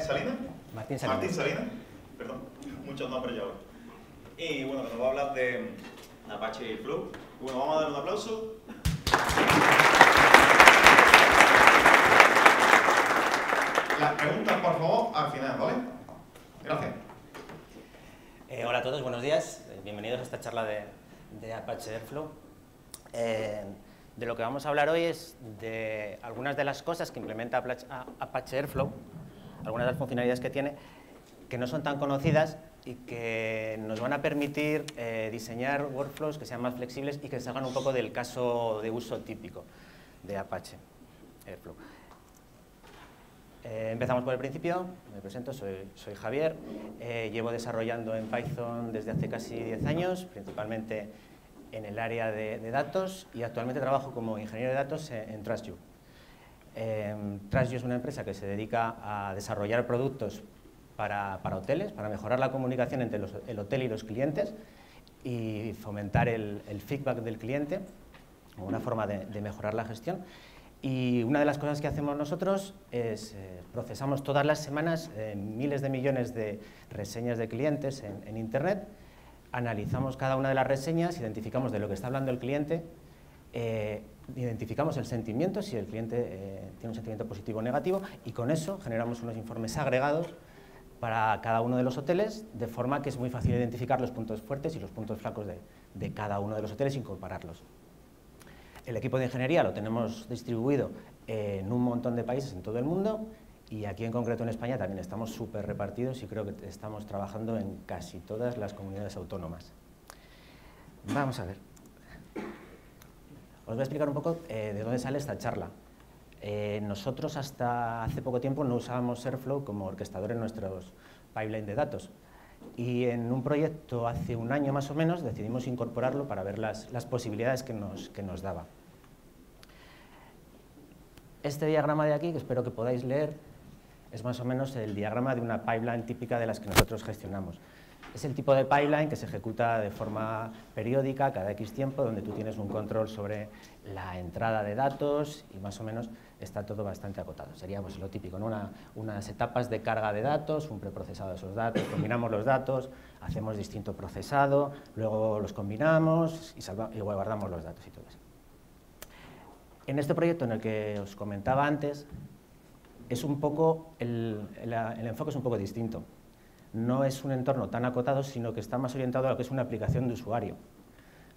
Salinas. Martín Salinas. Martín Salinas, perdón, muchos nombres ya hoy. Y bueno, nos va a hablar de Apache Airflow. Y bueno, vamos a dar un aplauso. Las preguntas, por favor, al final, ¿vale? Gracias. Hola a todos, buenos días. Bienvenidos a esta charla de Apache Airflow. De lo que vamos a hablar hoy es de algunas de las cosas que implementa Apache Airflow, algunas de las funcionalidades que tiene, que no son tan conocidas y que nos van a permitir diseñar workflows que sean más flexibles y que se hagan un poco del caso de uso típico de Apache Airflow. Empezamos por el principio, me presento, soy Javier, llevo desarrollando en Python desde hace casi 10 años, principalmente en el área de datos, y actualmente trabajo como ingeniero de datos en TrustYou. TrustYou es una empresa que se dedica a desarrollar productos para hoteles, para mejorar la comunicación entre el hotel y los clientes y fomentar el feedback del cliente, como una forma de mejorar la gestión. Y una de las cosas que hacemos nosotros es procesamos todas las semanas miles de millones de reseñas de clientes en Internet, analizamos cada una de las reseñas, identificamos de lo que está hablando el cliente, identificamos el sentimiento, si el cliente tiene un sentimiento positivo o negativo, y con eso generamos unos informes agregados para cada uno de los hoteles, de forma que es muy fácil identificar los puntos fuertes y los puntos flacos de cada uno de los hoteles sin compararlos. El equipo de ingeniería lo tenemos distribuido en un montón de países en todo el mundo, y aquí en concreto en España también estamos súper repartidos y creo que estamos trabajando en casi todas las comunidades autónomas. Vamos a ver. Os voy a explicar un poco de dónde sale esta charla. Nosotros hasta hace poco tiempo no usábamos Airflow como orquestador en nuestros pipelines de datos. Y en un proyecto hace un año más o menos decidimos incorporarlo para ver las posibilidades que nos daba. Este diagrama de aquí, que espero que podáis leer, es más o menos el diagrama de una pipeline típica de las que nosotros gestionamos. Es el tipo de pipeline que se ejecuta de forma periódica, cada X tiempo, donde tú tienes un control sobre la entrada de datos y más o menos está todo bastante acotado. Sería pues lo típico, ¿no? Unas etapas de carga de datos, un preprocesado de esos datos, combinamos los datos, hacemos distinto procesado, luego los combinamos y guardamos los datos y todo eso. En este proyecto en el que os comentaba antes, es un poco el enfoque es un poco distinto. No es un entorno tan acotado, sino que está más orientado a lo que es una aplicación de usuario.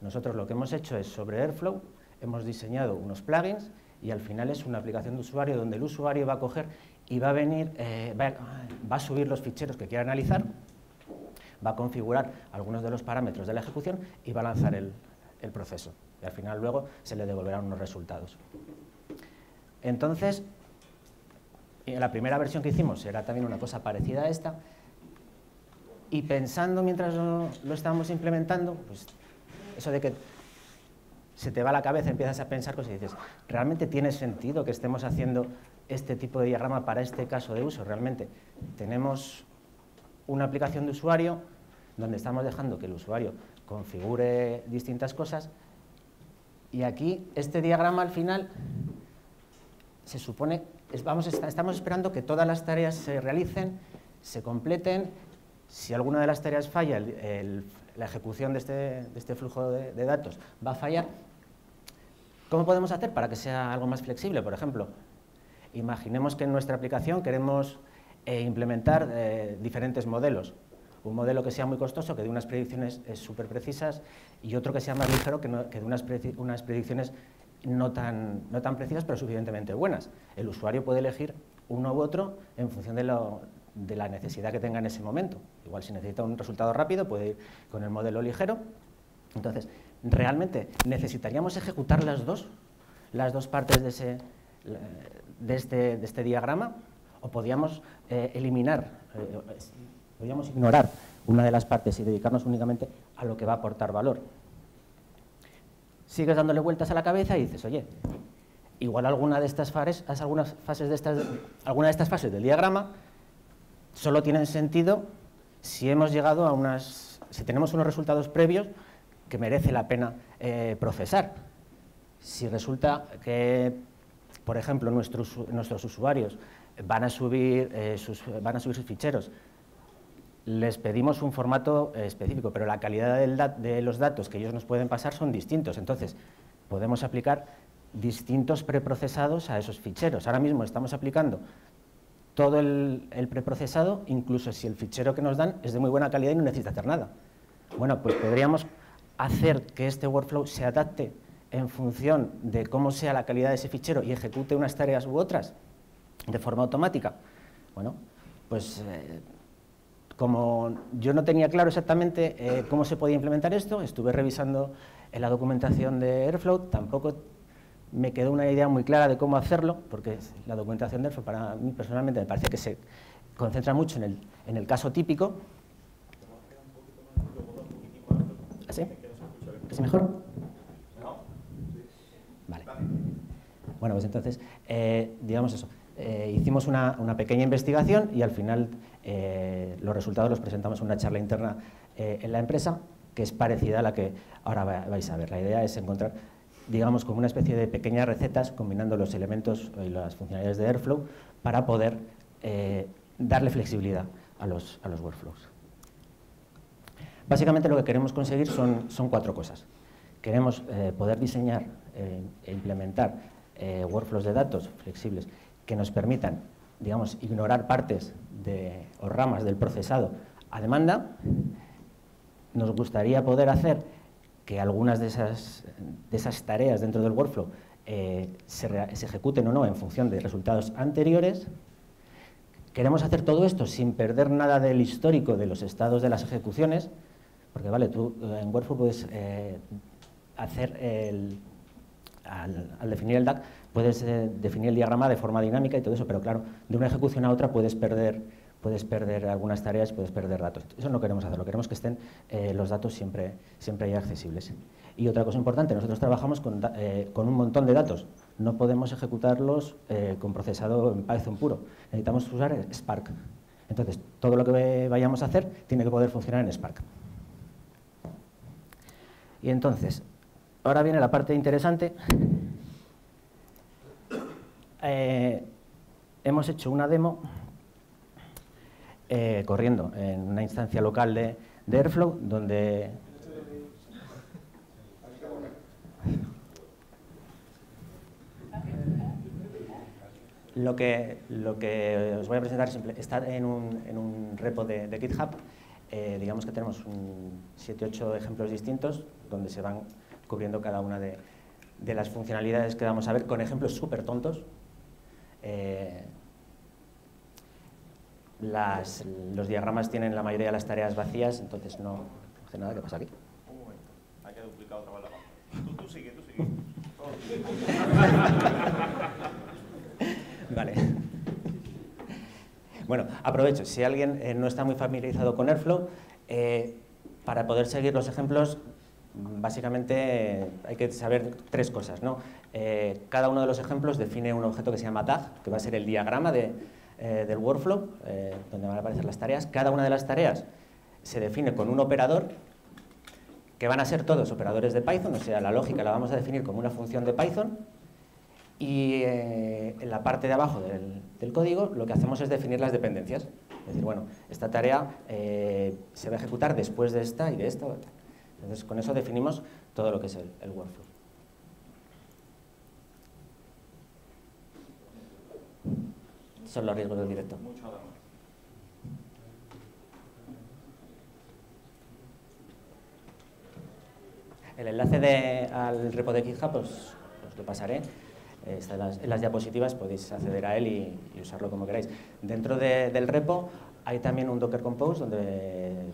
Nosotros lo que hemos hecho es, sobre Airflow, hemos diseñado unos plugins y al final es una aplicación de usuario donde el usuario va a coger y va a venir, va a subir los ficheros que quiera analizar, va a configurar algunos de los parámetros de la ejecución y va a lanzar el proceso. Y al final luego se le devolverán unos resultados. Entonces, la primera versión que hicimos era también una cosa parecida a esta, y pensando mientras lo estábamos implementando, pues eso de que se te va la cabeza, empiezas a pensar cosas y dices, ¿realmente tiene sentido que estemos haciendo este tipo de diagrama para este caso de uso? Realmente tenemos una aplicación de usuario donde estamos dejando que el usuario configure distintas cosas, y aquí este diagrama al final se supone, estamos esperando que todas las tareas se realicen, se completen. Si alguna de las tareas falla, la ejecución de este flujo de datos va a fallar. ¿Cómo podemos hacer para que sea algo más flexible? Por ejemplo, imaginemos que en nuestra aplicación queremos implementar diferentes modelos. Un modelo que sea muy costoso, que dé unas predicciones súper precisas, y otro que sea más ligero, que dé unas predicciones no tan precisas, pero suficientemente buenas. El usuario puede elegir uno u otro en función de la necesidad que tenga en ese momento. Igual si necesita un resultado rápido puede ir con el modelo ligero. Entonces, ¿realmente necesitaríamos ejecutar las dos partes de este diagrama? ¿O podríamos podríamos ignorar una de las partes y dedicarnos únicamente a lo que va a aportar valor? Sigues dándole vueltas a la cabeza y dices, oye, igual alguna de estas fases del diagrama solo tienen sentido si hemos llegado a si tenemos unos resultados previos que merece la pena procesar. Si resulta que por ejemplo, nuestros usuarios van a subir sus ficheros, les pedimos un formato específico, pero la calidad de los datos que ellos nos pueden pasar son distintos. Entonces, podemos aplicar distintos preprocesados a esos ficheros. Ahora mismo estamos aplicando todo el preprocesado, incluso si el fichero que nos dan es de muy buena calidad y no necesita hacer nada. Bueno, pues podríamos hacer que este workflow se adapte en función de cómo sea la calidad de ese fichero y ejecute unas tareas u otras de forma automática. Bueno, pues como yo no tenía claro exactamente cómo se podía implementar esto, estuve revisando en la documentación de Airflow, tampoco me quedó una idea muy clara de cómo hacerlo, porque la documentación de Airflow para mí personalmente me parece que se concentra mucho en el caso típico. ¿Así? ¿Es mejor? Vale. Bueno, pues entonces, digamos eso. Hicimos una pequeña investigación y al final los resultados los presentamos en una charla interna en la empresa, que es parecida a la que ahora vais a ver. La idea es encontrar, digamos, como una especie de pequeñas recetas combinando los elementos y las funcionalidades de Airflow para poder darle flexibilidad a los workflows. Básicamente lo que queremos conseguir son 4 cosas. Queremos poder diseñar e implementar workflows de datos flexibles que nos permitan, digamos, ignorar partes o ramas del procesado a demanda. Nos gustaría poder hacer que algunas de esas tareas dentro del workflow se ejecuten o no en función de resultados anteriores. Queremos hacer todo esto sin perder nada del histórico de los estados de las ejecuciones, porque vale, tú en Workflow puedes hacer al definir el DAG, puedes definir el diagrama de forma dinámica y todo eso, pero claro, de una ejecución a otra puedes perder algunas tareas, puedes perder datos. Eso no queremos hacerlo, queremos que estén los datos siempre ahí accesibles. Y otra cosa importante, nosotros trabajamos con un montón de datos, no podemos ejecutarlos con procesado en Python puro, necesitamos usar Spark. Entonces, todo lo que vayamos a hacer tiene que poder funcionar en Spark. Y entonces, ahora viene la parte interesante. Hemos hecho una demo corriendo en una instancia local de Airflow, donde lo que os voy a presentar está en un repo de GitHub. Digamos que tenemos 7 u 8 ejemplos distintos donde se van cubriendo cada una de las funcionalidades que vamos a ver con ejemplos súper tontos. Los diagramas tienen la mayoría de las tareas vacías, entonces no hace nada. ¿Qué pasa aquí? Un momento, hay que duplicar otra vez la mano. Tú sigue. Vale. Bueno, aprovecho, si alguien no está muy familiarizado con Airflow, para poder seguir los ejemplos, básicamente hay que saber 3 cosas, ¿no? Cada uno de los ejemplos define un objeto que se llama tag, que va a ser el diagrama del workflow, donde van a aparecer las tareas. Cada una de las tareas se define con un operador, que van a ser todos operadores de Python, o sea, la lógica la vamos a definir como una función de Python. Y en la parte de abajo del código lo que hacemos es definir las dependencias. Es decir, bueno, esta tarea se va a ejecutar después de esta y de esta. Entonces, con eso definimos todo lo que es el workflow. Son los riesgos del directo. El enlace al repo de GitHub os lo pasaré. Está en las diapositivas, podéis acceder a él y usarlo como queráis. Dentro del repo hay también un Docker Compose donde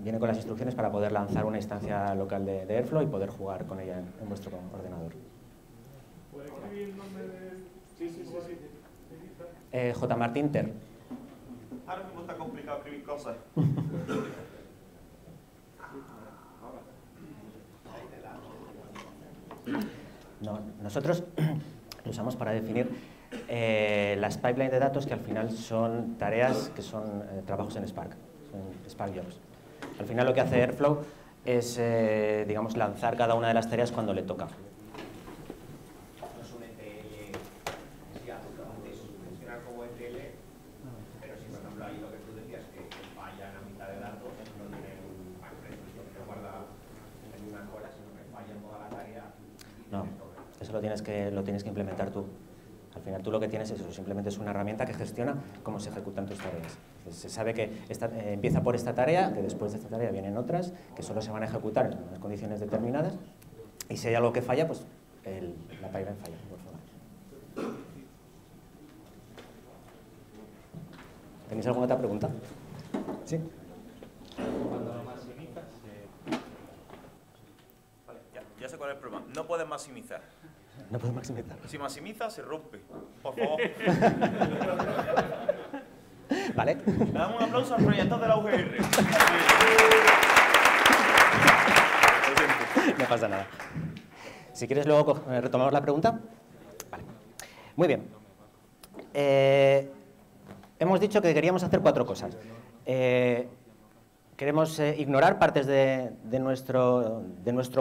viene con las instrucciones para poder lanzar una instancia local de Airflow y poder jugar con ella en vuestro ordenador. ¿Puede escribir el nombre de...? Sí. J. Martinter. Ahora mismo está complicado escribir cosas. No, nosotros lo usamos para definir las pipelines de datos, que al final son tareas que son trabajos en Spark, son Spark Jobs. Al final lo que hace Airflow es, digamos, lanzar cada una de las tareas cuando le toca. funciona como ETL, pero si por ejemplo ahí lo que tú decías que falla en la mitad de datos, no tiene un backtrace, no guarda en una cola, sino que falla en toda la tarea. No, eso lo tienes que implementar tú. Al final tú lo que tienes es eso, simplemente es una herramienta que gestiona cómo se ejecutan tus tareas. Entonces, se sabe que empieza por esta tarea, que después de esta tarea vienen otras, que solo se van a ejecutar en unas condiciones determinadas, y si hay algo que falla, pues la pipeline falla, por favor. ¿Tenéis alguna otra pregunta? Sí. Cuando lo maximizas, Vale, ya sé cuál es el problema. No puedes maximizar. No puedo maximizar. Si maximizas, se rompe. Por favor. Vale. Le damos un aplauso al proyecto de la UGR. No pasa nada. Si quieres, luego retomamos la pregunta. Vale. Muy bien. Hemos dicho que queríamos hacer 4 cosas. Queremos ignorar partes de nuestro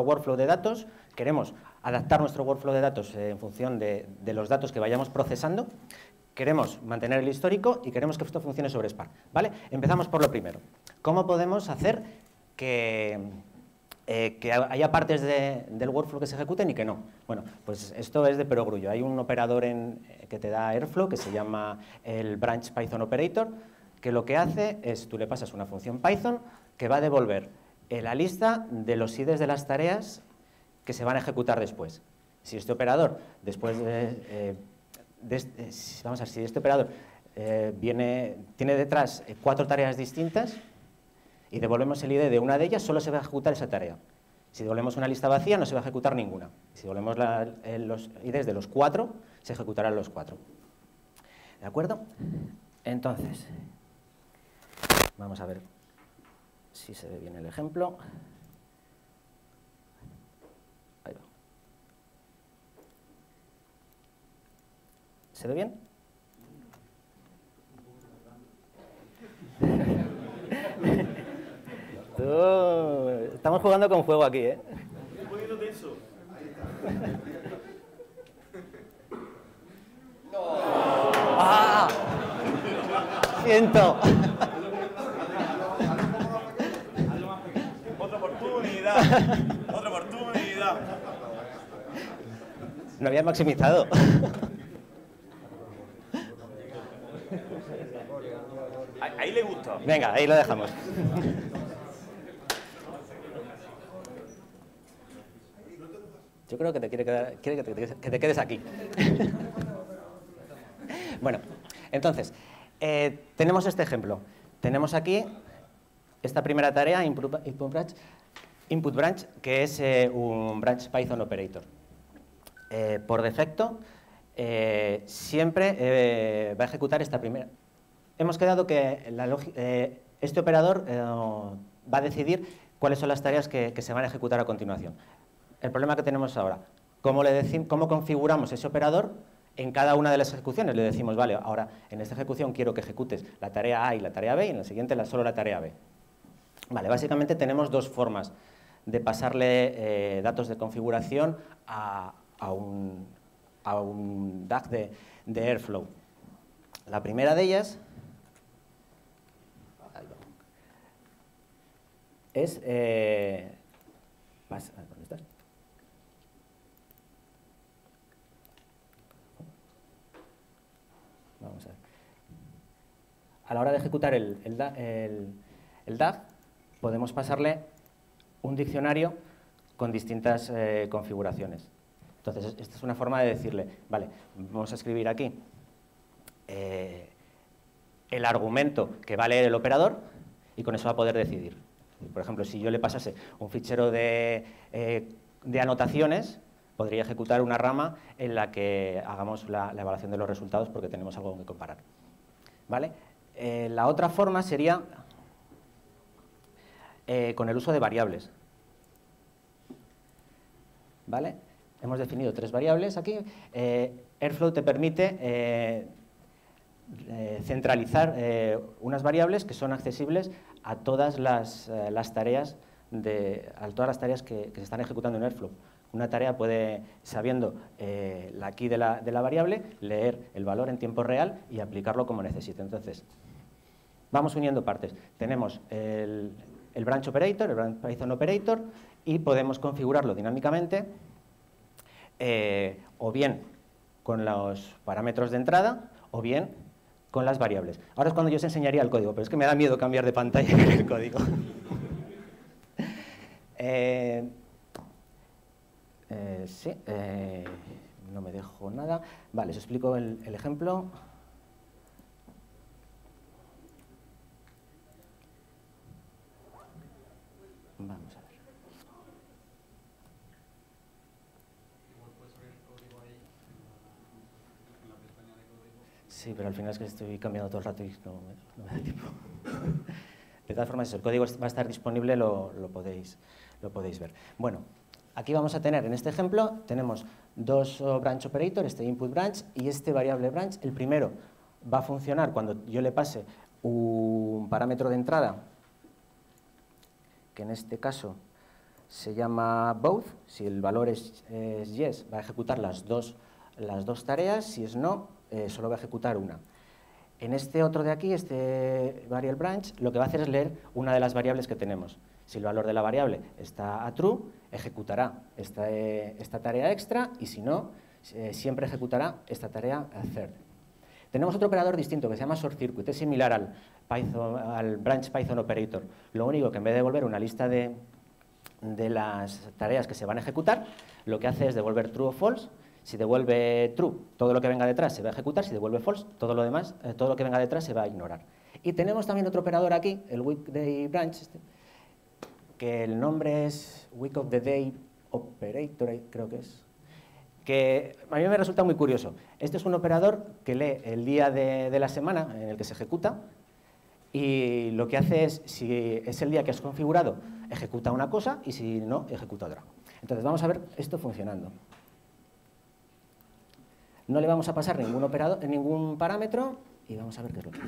workflow de datos. Queremos adaptar nuestro workflow de datos en función de los datos que vayamos procesando. Queremos mantener el histórico y queremos que esto funcione sobre Spark. ¿Vale? Empezamos por lo primero. ¿Cómo podemos hacer que haya partes del workflow que se ejecuten y que no? Bueno, pues esto es de perogrullo. Hay un operador que te da Airflow que se llama el Branch Python Operator, que lo que hace es, tú le pasas una función Python que va a devolver la lista de los IDs de las tareas que se van a ejecutar después. Si este operador, después vamos a ver, si este operador tiene detrás 4 tareas distintas y devolvemos el ID de una de ellas, solo se va a ejecutar esa tarea. Si devolvemos una lista vacía, no se va a ejecutar ninguna. Si devolvemos los IDs de los 4, se ejecutarán los 4. ¿De acuerdo? Entonces, vamos a ver si se ve bien el ejemplo. Ahí va. ¿Se ve bien? Estamos jugando con fuego aquí, ¿eh? Estoy poniendo tenso. ¡Ah! Siento. Otra oportunidad. Otra oportunidad. No había maximizado. Ahí le gusta. Venga, ahí lo dejamos. Yo creo que te quiere que te quedes aquí. Bueno, entonces, tenemos este ejemplo. Tenemos aquí esta primera tarea, Input Branch, que es un Branch Python Operator. Por defecto, siempre va a ejecutar esta primera. Hemos quedado que este operador va a decidir cuáles son las tareas que se van a ejecutar a continuación. El problema que tenemos ahora, ¿cómo configuramos ese operador en cada una de las ejecuciones? Le decimos, vale, ahora en esta ejecución quiero que ejecutes la tarea A y la tarea B y en la siguiente solo la tarea B. Vale, básicamente tenemos 2 formas de pasarle datos de configuración a un DAG de Airflow. La primera de ellas es... ¿dónde estás? Vamos a ver. A la hora de ejecutar el DAG, podemos pasarle un diccionario con distintas configuraciones. Entonces, esta es una forma de decirle, vale, vamos a escribir aquí el argumento que va a leer el operador y con eso va a poder decidir. Por ejemplo, si yo le pasase un fichero de anotaciones, podría ejecutar una rama en la que hagamos la evaluación de los resultados porque tenemos algo que comparar. ¿Vale? La otra forma sería con el uso de variables. ¿Vale? Hemos definido 3 variables aquí. Airflow te permite centralizar unas variables que son accesibles a todas las tareas que se están ejecutando en Airflow. Una tarea puede, sabiendo la key de la variable, leer el valor en tiempo real y aplicarlo como necesite. Entonces, vamos uniendo partes. Tenemos el branch operator, el branch Python operator, y podemos configurarlo dinámicamente, o bien con los parámetros de entrada, o bien con las variables. Ahora es cuando yo os enseñaría el código, pero es que me da miedo cambiar de pantalla en el código. Sí, no me dejo nada. Vale, os explico el ejemplo. Vamos a ver. Sí, pero al final es que estoy cambiando todo el rato y no me da tiempo. De todas formas, el código va a estar disponible, lo podéis ver. Bueno, aquí vamos a tener, en este ejemplo, tenemos dos branch operator, este input branch y este variable branch. El primero va a funcionar cuando yo le pase un parámetro de entrada, que en este caso se llama both. Si el valor es yes, va a ejecutar las dos tareas. Si es no, solo va a ejecutar una. En este otro de aquí, este variable branch, lo que va a hacer es leer una de las variables que tenemos. Si el valor de la variable está a true, ejecutará esta tarea extra, y si no, siempre ejecutará esta tarea a third. Tenemos otro operador distinto que se llama short circuit, es similar al branch Python operator. Lo único que en vez de devolver una lista de las tareas que se van a ejecutar, lo que hace es devolver true o false. Si devuelve true, todo lo que venga detrás se va a ejecutar. Si devuelve false, todo lo que venga detrás se va a ignorar. Y tenemos también otro operador aquí, el weekday branch, que el nombre es week of the day operator, creo que es, que a mí me resulta muy curioso. Este es un operador que lee el día de la semana en el que se ejecuta, y lo que hace es, si es el día que has configurado, ejecuta una cosa, y si no, ejecuta otra. Entonces vamos a ver esto funcionando. No le vamos a pasar ningún parámetro y vamos a ver qué es lo que hace.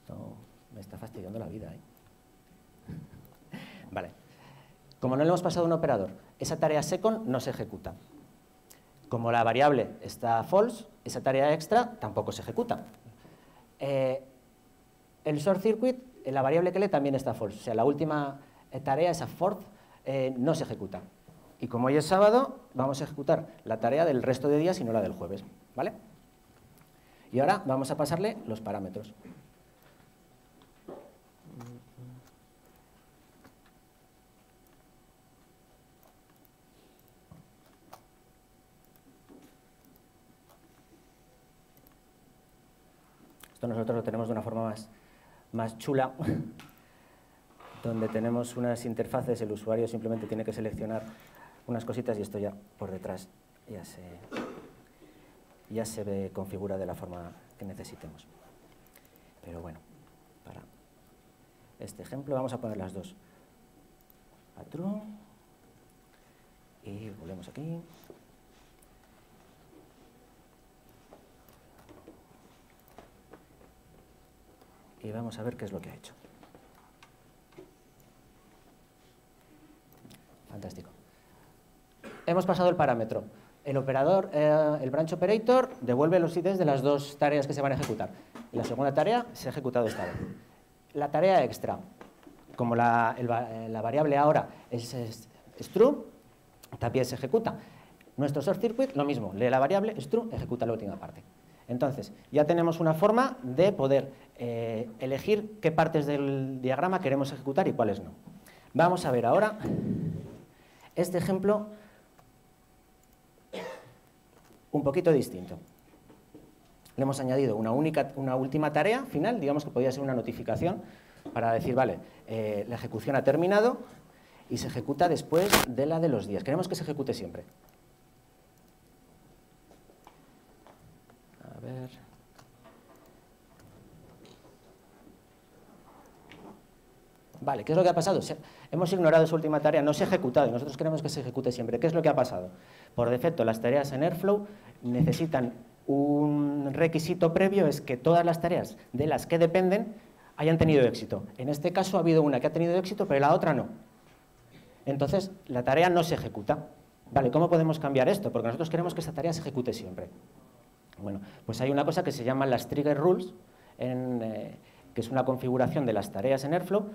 No, me está fastidiando la vida, ¿eh? Vale. Como no le hemos pasado un operador, esa tarea second no se ejecuta. Como la variable está false, esa tarea extra tampoco se ejecuta. El short circuit, la variable que lee también está false. O sea, la última tarea, esa fourth, no se ejecuta. Y como hoy es sábado, vamos a ejecutar la tarea del resto de días y no la del jueves, ¿vale? Y ahora vamos a pasarle los parámetros. Esto nosotros lo tenemos de una forma más chula, donde tenemos unas interfaces, el usuario simplemente tiene que seleccionar unas cositas y esto ya por detrás ya se configura de la forma que necesitemos. Pero bueno, para este ejemplo vamos a poner las dos a true y volvemos aquí. Y vamos a ver qué es lo que ha hecho. Fantástico. Hemos pasado el parámetro. El operador, el branch operator, devuelve los IDs de las dos tareas que se van a ejecutar. La segunda tarea se ha ejecutado esta vez. La tarea extra, como la variable ahora es true, también se ejecuta. Nuestro short circuit, lo mismo, lee la variable, es true, ejecuta la última parte. Entonces, ya tenemos una forma de poder elegir qué partes del diagrama queremos ejecutar y cuáles no. Vamos a ver ahora este ejemplo un poquito distinto. Le hemos añadido una última tarea final, digamos que podría ser una notificación, para decir, vale, la ejecución ha terminado y se ejecuta después de la de los días. Queremos que se ejecute siempre. A ver. Vale, ¿qué es lo que ha pasado? Hemos ignorado esa última tarea, no se ha ejecutado y nosotros queremos que se ejecute siempre. ¿Qué es lo que ha pasado? Por defecto, las tareas en Airflow necesitan un requisito previo, es que todas las tareas de las que dependen hayan tenido éxito. En este caso ha habido una que ha tenido éxito, pero la otra no. Entonces, la tarea no se ejecuta. Vale, ¿cómo podemos cambiar esto? Porque nosotros queremos que esa tarea se ejecute siempre. Bueno, pues hay una cosa que se llama las trigger rules, que es una configuración de las tareas en Airflow,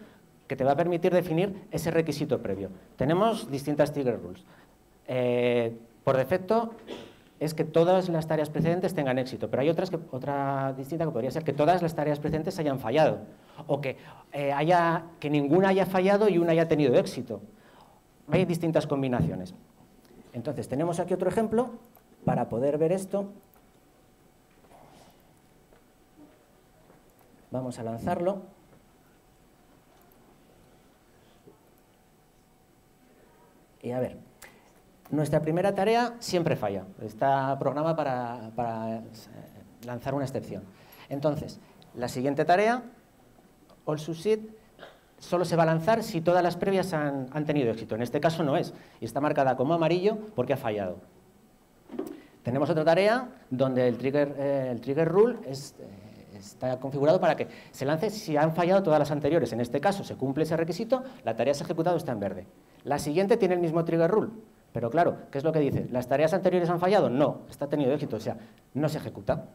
que te va a permitir definir ese requisito previo. Tenemos distintas trigger rules. Por defecto, es que todas las tareas precedentes tengan éxito, pero hay otra distinta que podría ser que todas las tareas precedentes hayan fallado, o que ninguna haya fallado y una haya tenido éxito. Hay distintas combinaciones. Entonces, tenemos aquí otro ejemplo para poder ver esto. Vamos a lanzarlo. Y a ver, nuestra primera tarea siempre falla. Está programada para lanzar una excepción. Entonces, la siguiente tarea, all succeed, solo se va a lanzar si todas las previas han tenido éxito. En este caso no es, y está marcada como amarillo porque ha fallado. Tenemos otra tarea donde el trigger rule está configurado para que se lance si han fallado todas las anteriores. En este caso se cumple ese requisito, la tarea se ha ejecutado, está en verde. La siguiente tiene el mismo trigger rule, pero claro, ¿qué es lo que dice? ¿Las tareas anteriores han fallado? No, esta ha tenido éxito, o sea, no se ejecuta.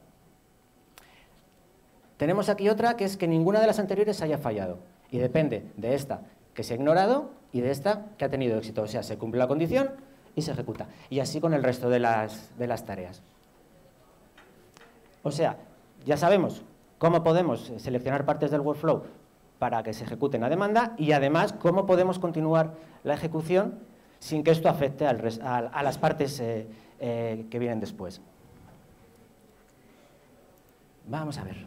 Tenemos aquí otra que es que ninguna de las anteriores haya fallado, y depende de esta que se ha ignorado y de esta que ha tenido éxito, o sea, se cumple la condición y se ejecuta. Y así con el resto de las tareas. O sea, ya sabemos cómo podemos seleccionar partes del workflow para que se ejecuten a demanda y además cómo podemos continuar la ejecución sin que esto afecte a las partes que vienen después. Vamos a ver.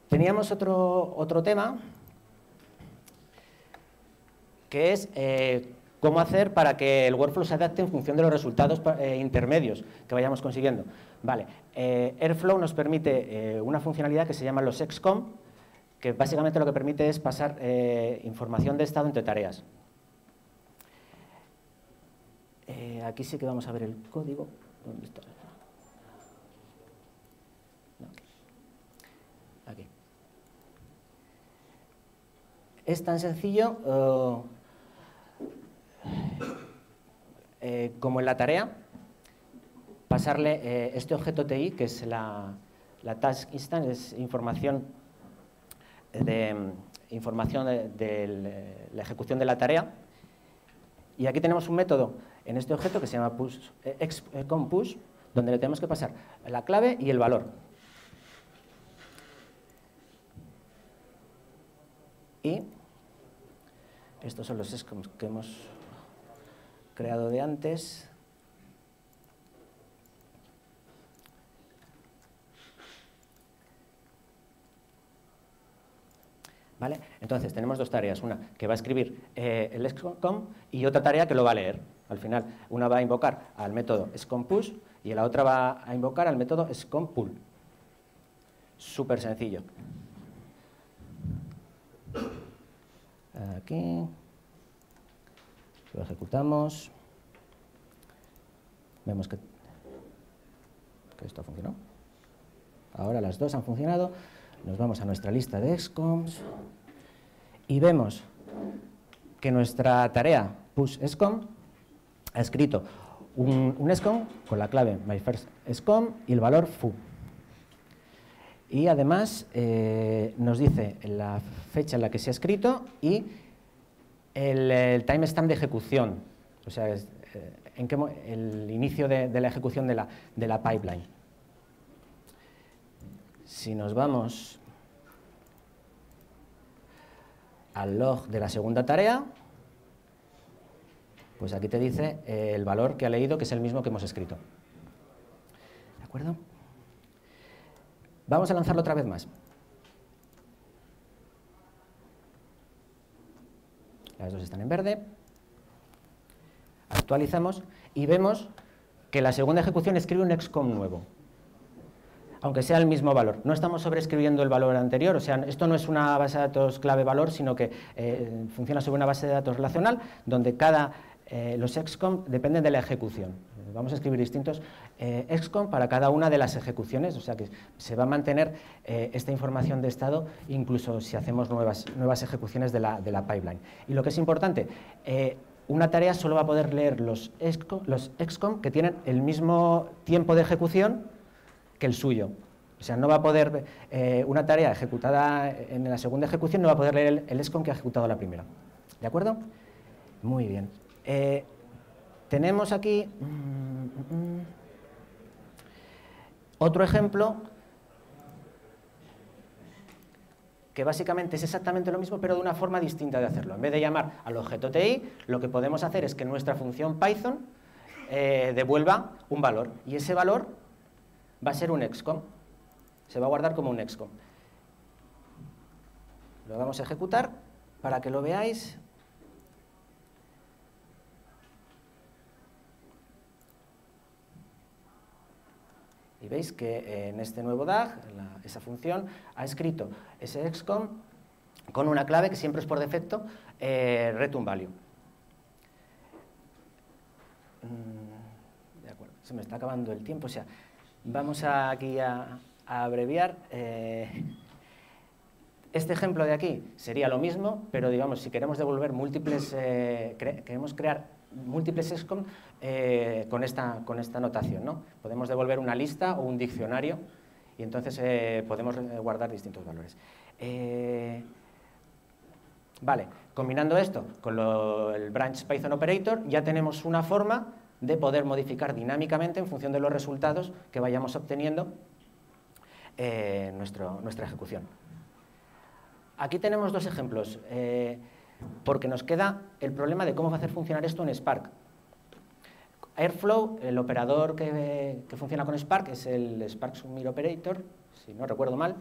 Teníamos otro tema que es cómo hacer para que el workflow se adapte en función de los resultados intermedios que vayamos consiguiendo. Vale, Airflow nos permite una funcionalidad que se llama los XCOM, que básicamente lo que permite es pasar información de estado entre tareas. Aquí sí que vamos a ver el código. ¿Dónde está? No, aquí. Es tan sencillo como en la tarea, pasarle este objeto TI, que es la task instance, es información de la ejecución de la tarea. Y aquí tenemos un método en este objeto que se llama XCOM_push, donde le tenemos que pasar la clave y el valor. Y estos son los XCOMs que hemos creado de antes. ¿Vale? Entonces, tenemos dos tareas, una que va a escribir el XCOM y otra tarea que lo va a leer. Al final, una va a invocar al método XCOM_push y la otra va a invocar al método XCOM_pull. Súper sencillo. Aquí lo ejecutamos. Vemos que esto funcionó. Ahora las dos han funcionado. Nos vamos a nuestra lista de XCOMs y vemos que nuestra tarea pushXCOM ha escrito un XCOM con la clave myFirstXCOM y el valor foo. Y además nos dice la fecha en la que se ha escrito y el timestamp de ejecución, o sea, el inicio de la ejecución de la pipeline. Si nos vamos al log de la segunda tarea, pues aquí te dice el valor que ha leído, que es el mismo que hemos escrito. ¿De acuerdo? Vamos a lanzarlo otra vez más. Las dos están en verde. Actualizamos y vemos que la segunda ejecución escribe un XCOM nuevo. aunque sea el mismo valor. No estamos sobreescribiendo el valor anterior, o sea, esto no es una base de datos clave-valor, sino que funciona sobre una base de datos relacional, donde los excom dependen de la ejecución. Vamos a escribir distintos excom para cada una de las ejecuciones, o sea que se va a mantener esta información de estado incluso si hacemos nuevas ejecuciones de la pipeline. Y lo que es importante, una tarea solo va a poder leer los excom que tienen el mismo tiempo de ejecución que el suyo. O sea, no va a poder, una tarea ejecutada en la segunda ejecución no va a poder leer el excom que ha ejecutado la primera. ¿De acuerdo? Muy bien. Tenemos aquí otro ejemplo que básicamente es exactamente lo mismo, pero de una forma distinta de hacerlo. En vez de llamar al objeto TI, lo que podemos hacer es que nuestra función Python devuelva un valor, y ese valor va a ser un excom. Se va a guardar como un excom. Lo vamos a ejecutar para que lo veáis. Y veis que en este nuevo DAG, esa función, ha escrito ese excom con una clave que siempre es por defecto return value. De acuerdo, se me está acabando el tiempo, o sea, vamos aquí a abreviar. Este ejemplo de aquí sería lo mismo, pero digamos, si queremos devolver queremos crear múltiples excom con esta notación, ¿no? Podemos devolver una lista o un diccionario y entonces podemos guardar distintos valores. Vale, combinando esto con el branch Python operator ya tenemos una forma de poder modificar dinámicamente en función de los resultados que vayamos obteniendo nuestra ejecución. Aquí tenemos dos ejemplos, porque nos queda el problema de cómo hacer funcionar esto en Spark. Airflow, el operador que funciona con Spark, es el Spark Submit Operator, si no recuerdo mal,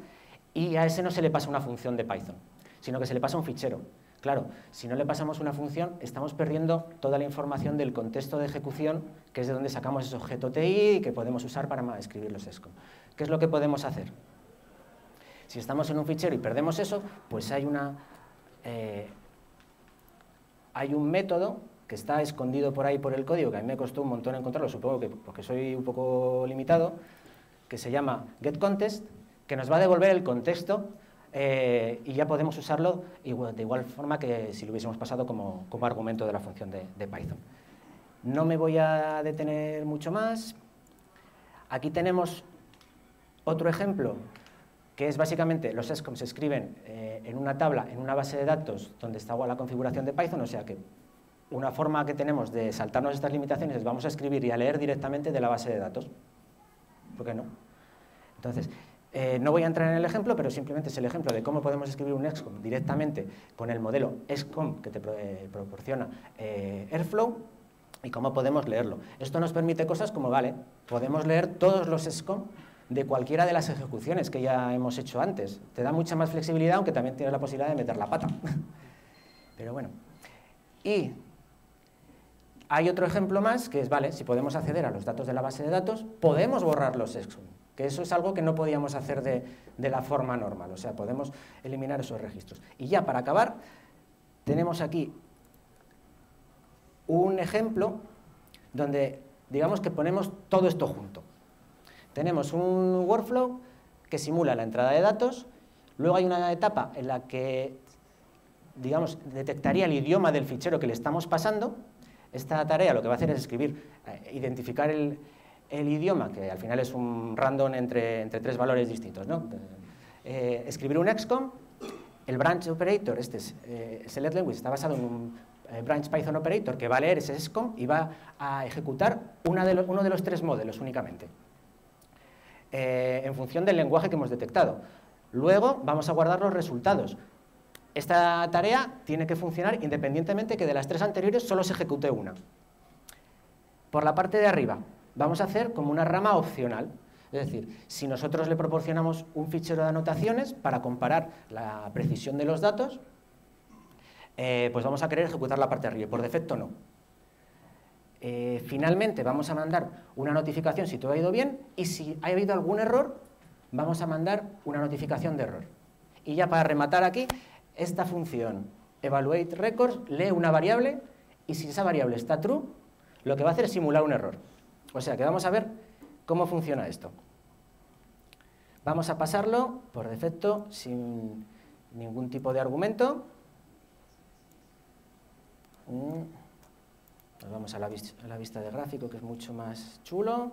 y a ese no se le pasa una función de Python, sino que se le pasa un fichero. Claro, si no le pasamos una función, estamos perdiendo toda la información del contexto de ejecución, que es de donde sacamos ese objeto TI y que podemos usar para escribir los excom. ¿Qué es lo que podemos hacer? Si estamos en un fichero y perdemos eso, pues hay un método que está escondido por ahí por el código, que a mí me costó un montón encontrarlo, supongo que porque soy un poco limitado, que se llama getContext, que nos va a devolver el contexto y ya podemos usarlo de igual forma que si lo hubiésemos pasado como argumento de la función de Python. No me voy a detener mucho más. Aquí tenemos otro ejemplo, que es básicamente los excom se escriben en una tabla, en una base de datos donde está la configuración de Python, o sea que una forma que tenemos de saltarnos estas limitaciones es vamos a escribir y a leer directamente de la base de datos. ¿Por qué no? Entonces, no voy a entrar en el ejemplo, pero simplemente es el ejemplo de cómo podemos escribir un excom directamente con el modelo excom que te proporciona Airflow y cómo podemos leerlo. Esto nos permite cosas como, vale, podemos leer todos los excom de cualquiera de las ejecuciones que ya hemos hecho antes. Te da mucha más flexibilidad, aunque también tienes la posibilidad de meter la pata. Pero bueno. Y hay otro ejemplo más, que es, vale, si podemos acceder a los datos de la base de datos, podemos borrar los excom, que eso es algo que no podíamos hacer de la forma normal, o sea, podemos eliminar esos registros. Y ya para acabar, tenemos aquí un ejemplo donde, digamos que ponemos todo esto junto. Tenemos un workflow que simula la entrada de datos, luego hay una etapa en la que, digamos, detectaría el idioma del fichero que le estamos pasando. Esta tarea lo que va a hacer es escribir, identificar el idioma, que al final es un random entre tres valores distintos, ¿no? Escribir un excom, el branch operator, select language, está basado en un branch Python operator que va a leer ese excom y va a ejecutar uno de los tres modelos únicamente, en función del lenguaje que hemos detectado. Luego vamos a guardar los resultados. Esta tarea tiene que funcionar independientemente que de las tres anteriores solo se ejecute una. Por la parte de arriba vamos a hacer como una rama opcional. Es decir, si nosotros le proporcionamos un fichero de anotaciones para comparar la precisión de los datos, pues vamos a querer ejecutar la parte de arriba. Por defecto no. Finalmente vamos a mandar una notificación si todo ha ido bien y si ha habido algún error, vamos a mandar una notificación de error. Y ya para rematar aquí, esta función evaluateRecords lee una variable y si esa variable está true, lo que va a hacer es simular un error. O sea que vamos a ver cómo funciona esto. Vamos a pasarlo por defecto sin ningún tipo de argumento. Nos vamos a la vista de gráfico, que es mucho más chulo.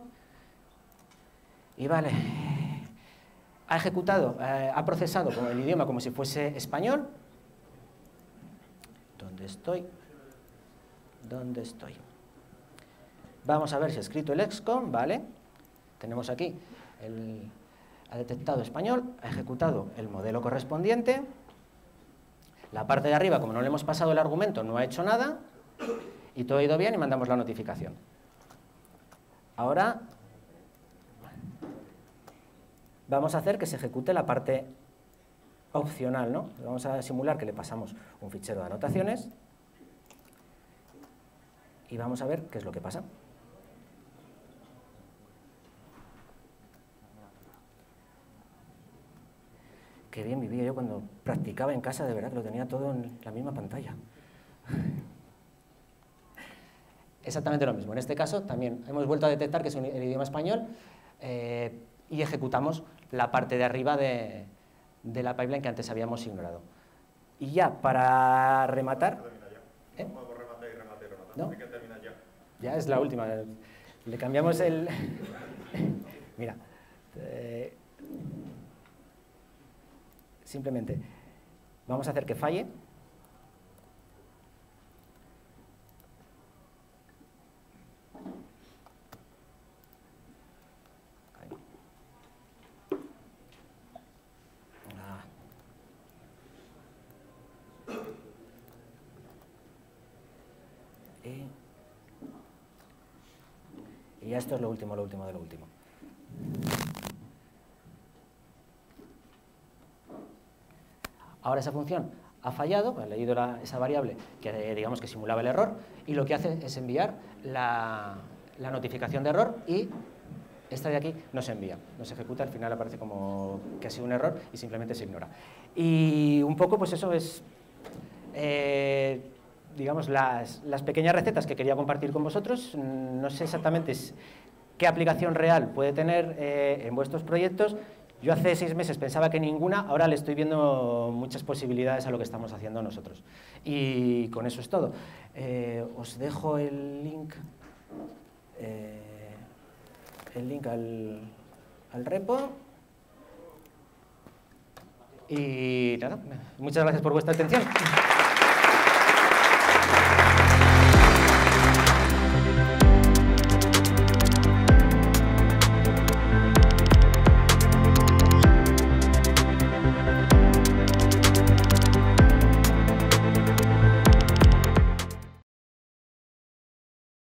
Y vale, ha ejecutado, ha procesado el idioma como si fuese español. ¿Dónde estoy? ¿Dónde estoy? Vamos a ver si ha escrito el XCOM, ¿vale? Tenemos aquí, ha detectado español, ha ejecutado el modelo correspondiente. La parte de arriba, como no le hemos pasado el argumento, no ha hecho nada. Y todo ha ido bien y mandamos la notificación. Ahora vamos a hacer que se ejecute la parte opcional, ¿no? Vamos a simular que le pasamos un fichero de anotaciones y vamos a ver qué es lo que pasa. Qué bien vivía yo cuando practicaba en casa, de verdad que lo tenía todo en la misma pantalla. Exactamente lo mismo. En este caso también hemos vuelto a detectar que es el idioma español y ejecutamos la parte de arriba de la pipeline que antes habíamos ignorado. Y ya, para rematar... Vamos a rematar y rematar y rematar. ¿No? Hay que terminar ya. Ya es la última. Le cambiamos el... Mira. Simplemente vamos a hacer que falle. Y ya esto es lo último de lo último. Ahora esa función ha fallado, ha leído esa variable que digamos que simulaba el error y lo que hace es enviar la notificación de error y esta de aquí no se envía, no se ejecuta, al final aparece como que ha sido un error y simplemente se ignora. Y un poco pues eso es, digamos, las pequeñas recetas que quería compartir con vosotros. No sé exactamente qué aplicación real puede tener en vuestros proyectos. Yo hace 6 meses pensaba que ninguna, ahora le estoy viendo muchas posibilidades a lo que estamos haciendo nosotros. Y con eso es todo. Os dejo el link al repo. Y nada, muchas gracias por vuestra atención.